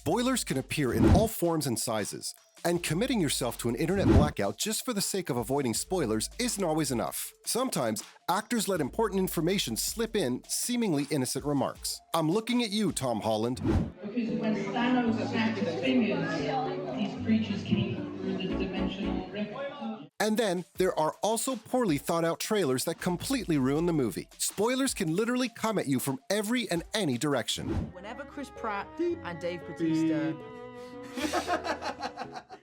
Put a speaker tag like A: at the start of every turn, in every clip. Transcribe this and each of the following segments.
A: Spoilers can appear in all forms and sizes, and committing yourself to an internet blackout just for the sake of avoiding spoilers isn't always enough. Sometimes, actors let important information slip in seemingly innocent remarks. I'm looking at you, Tom Holland.
B: Because when Thanos attacked his fingers, these creatures came through the dimensional rift.
A: And then, there are also poorly thought out trailers that completely ruin the movie. Spoilers can literally come at you from every and any direction.
C: Whenever Chris Pratt and Dave Bautista...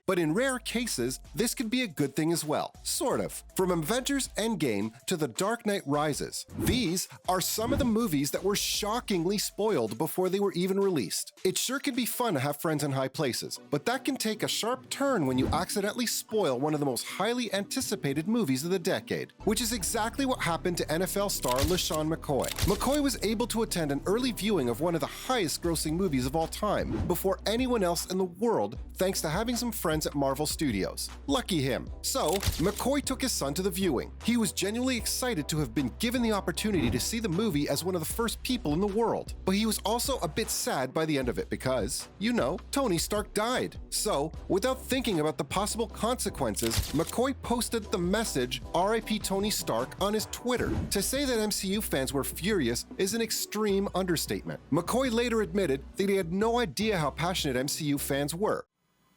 A: But in rare cases, this could be a good thing as well. Sort of. From Avengers Endgame to The Dark Knight Rises, these are some of the movies that were shockingly spoiled before they were even released. It sure can be fun to have friends in high places, but that can take a sharp turn when you accidentally spoil one of the most highly anticipated movies of the decade, which is exactly what happened to NFL star LeSean McCoy. McCoy was able to attend an early viewing of one of the highest grossing movies of all time before anyone else in the world, thanks to having some friends at Marvel Studios. Lucky him. So, McCoy took his son to the viewing. He was genuinely excited to have been given the opportunity to see the movie as one of the first people in the world. But he was also a bit sad by the end of it because, you know, Tony Stark died. So, without thinking about the possible consequences, McCoy posted the message, "R.I.P. Tony Stark," on his Twitter. To say that MCU fans were furious is an extreme understatement. McCoy later admitted that he had no idea how passionate MCU fans were.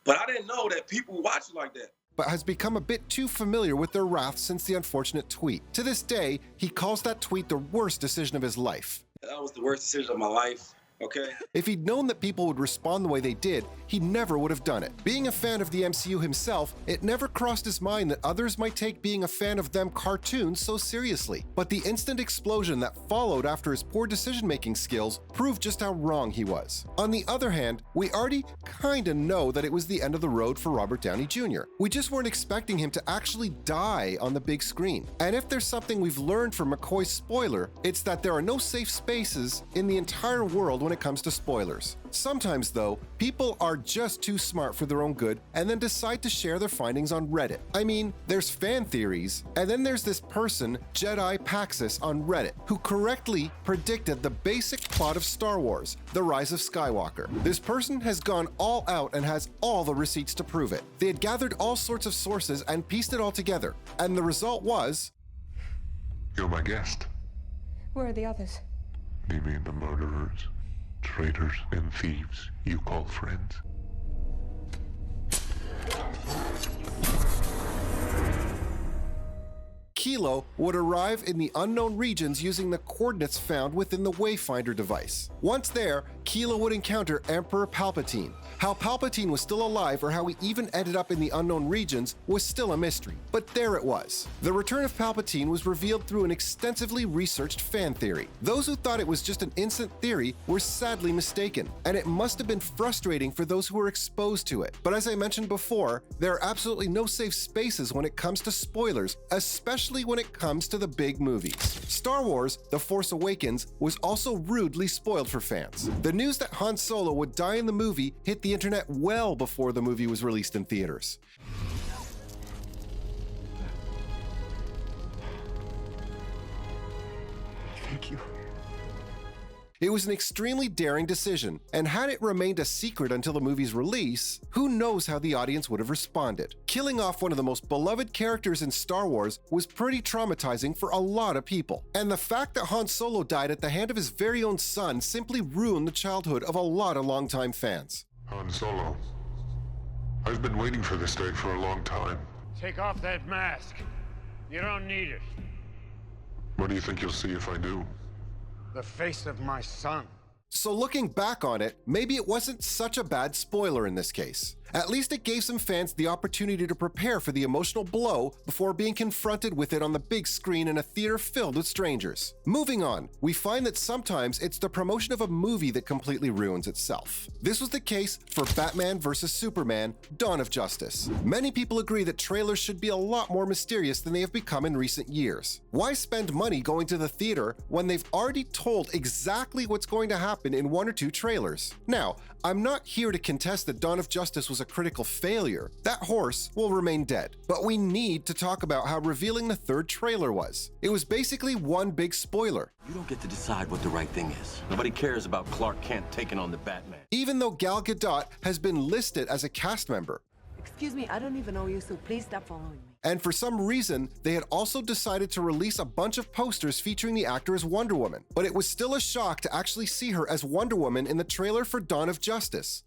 D: But I didn't know that people watch it like that.
A: But has become a bit too familiar with their wrath since the unfortunate tweet. To this day, he calls that tweet the worst decision of his life.
D: That was the worst decision of my life. Okay.
A: If he'd known that people would respond the way they did, he never would have done it. Being a fan of the MCU himself, it never crossed his mind that others might take being a fan of them cartoons so seriously. But the instant explosion that followed after his poor decision-making skills proved just how wrong he was. On the other hand, we already kinda know that it was the end of the road for Robert Downey Jr. We just weren't expecting him to actually die on the big screen. And if there's something we've learned from McCoy's spoiler, it's that there are no safe spaces in the entire world when it comes to spoilers. Sometimes, though, people are just too smart for their own good and then decide to share their findings on Reddit. I mean, there's fan theories, and then there's this person, Jedi Paxis, on Reddit, who correctly predicted the basic plot of Star Wars, The Rise of Skywalker. This person has gone all out and has all the receipts to prove it. They had gathered all sorts of sources and pieced it all together, and the result was...
E: You're my guest.
F: Where are the others?
E: You mean the murderers, traitors, and thieves you call friends?
A: Kilo would arrive in the unknown regions using the coordinates found within the Wayfinder device. Once there, Kilo would encounter Emperor Palpatine. How Palpatine was still alive or how he even ended up in the unknown regions was still a mystery, but there it was. The return of Palpatine was revealed through an extensively researched fan theory. Those who thought it was just an instant theory were sadly mistaken, and it must have been frustrating for those who were exposed to it. But as I mentioned before, there are absolutely no safe spaces when it comes to spoilers, especially when it comes to the big movies. Star Wars: The Force Awakens was also rudely spoiled for fans. The news that Han Solo would die in the movie hit the internet well before the movie was released in theaters.
F: Thank you.
A: It was an extremely daring decision, and had it remained a secret until the movie's release, who knows how the audience would have responded. Killing off one of the most beloved characters in Star Wars was pretty traumatizing for a lot of people, and the fact that Han Solo died at the hand of his very own son simply ruined the childhood of a lot of longtime fans.
E: Han Solo. I've been waiting for this day for a long time.
G: Take off that mask. You don't need it.
E: What do you think you'll see if I do?
G: The face of my son.
A: So looking back on it, maybe it wasn't such a bad spoiler in this case. At least it gave some fans the opportunity to prepare for the emotional blow before being confronted with it on the big screen in a theater filled with strangers. Moving on, we find that sometimes it's the promotion of a movie that completely ruins itself. This was the case for Batman vs. Superman: Dawn of Justice. Many people agree that trailers should be a lot more mysterious than they have become in recent years. Why spend money going to the theater when they've already told exactly what's going to happen in one or two trailers? Now, I'm not here to contest that Dawn of Justice was a critical failure. That horse will remain dead. But we need to talk about how revealing the third trailer was. It was basically one big spoiler.
H: You don't get to decide what the right thing is. Nobody cares about Clark Kent taking on the Batman.
A: Even though Gal Gadot has been listed as a cast member.
C: Excuse me, I don't even know you, so please stop following me.
A: And for some reason, they had also decided to release a bunch of posters featuring the actor as Wonder Woman. But it was still a shock to actually see her as Wonder Woman in the trailer for Dawn of Justice.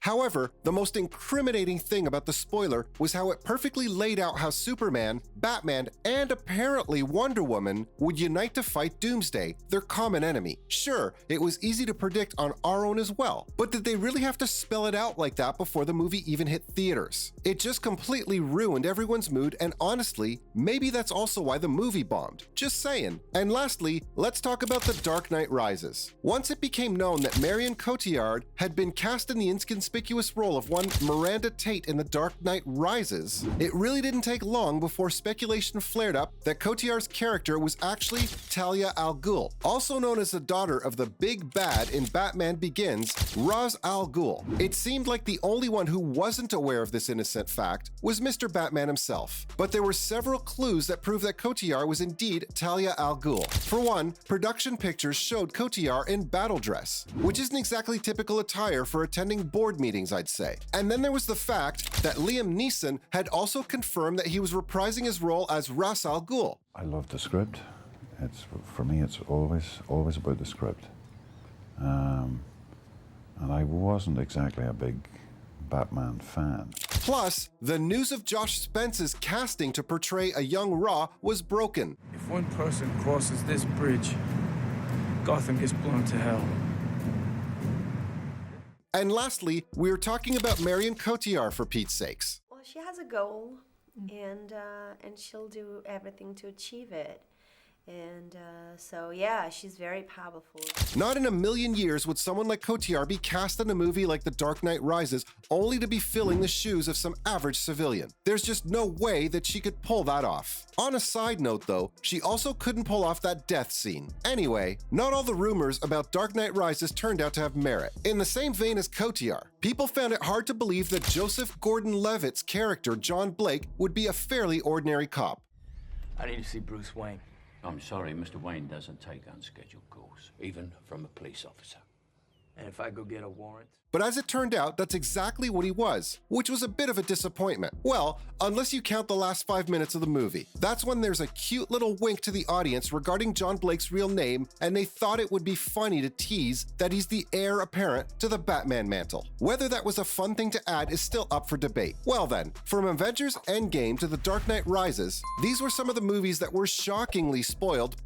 A: However, the most incriminating thing about the spoiler was how it perfectly laid out how Superman, Batman, and apparently Wonder Woman would unite to fight Doomsday, their common enemy. Sure, it was easy to predict on our own as well, but did they really have to spell it out like that before the movie even hit theaters? It just completely ruined everyone's mood, and honestly, maybe that's also why the movie bombed. Just saying. And lastly, let's talk about The Dark Knight Rises. Once it became known that Marion Cotillard had been cast in the inconspicuous role of one Miranda Tate in The Dark Knight Rises, it really didn't take long before speculation flared up that Cotillard's character was actually Talia al Ghul, also known as the daughter of the big bad in Batman Begins, Ra's al Ghul. It seemed like the only one who wasn't aware of this innocent fact was Mr. Batman himself. But there were several clues that proved that Cotillard was indeed Talia al Ghul. For one, production pictures showed Cotillard in battle dress, which isn't exactly typical attire for attending board meetings, I'd say. And then there was the fact that Liam Neeson had also confirmed that he was reprising his role as Ra's al Ghul.
I: I love the script. For me, it's always about the script. And I wasn't exactly a big Batman fan.
A: Plus, the news of Josh Spence's casting to portray a young Ra was broken.
J: If one person crosses this bridge, Gotham gets blown to hell.
A: And lastly, we're talking about Marion Cotillard, for Pete's sakes.
K: Well, she has a goal, and she'll do everything to achieve it. And so, yeah, she's very powerful.
A: Not in a million years would someone like Cotillard be cast in a movie like The Dark Knight Rises only to be filling the shoes of some average civilian. There's just no way that she could pull that off. On a side note though, she also couldn't pull off that death scene. Anyway, not all the rumors about Dark Knight Rises turned out to have merit. In the same vein as Cotillard, people found it hard to believe that Joseph Gordon-Levitt's character, John Blake, would be a fairly ordinary cop.
J: I need to see Bruce Wayne.
L: I'm sorry, Mr. Wayne doesn't take unscheduled calls, even from a police officer.
J: And if I go get a warrant?
A: But as it turned out, that's exactly what he was, which was a bit of a disappointment. Well, unless you count the last 5 minutes of the movie. That's when there's a cute little wink to the audience regarding John Blake's real name, and they thought it would be funny to tease that he's the heir apparent to the Batman mantle. Whether that was a fun thing to add is still up for debate. Well then, from Avengers Endgame to The Dark Knight Rises, these were some of the movies that were shockingly spoiled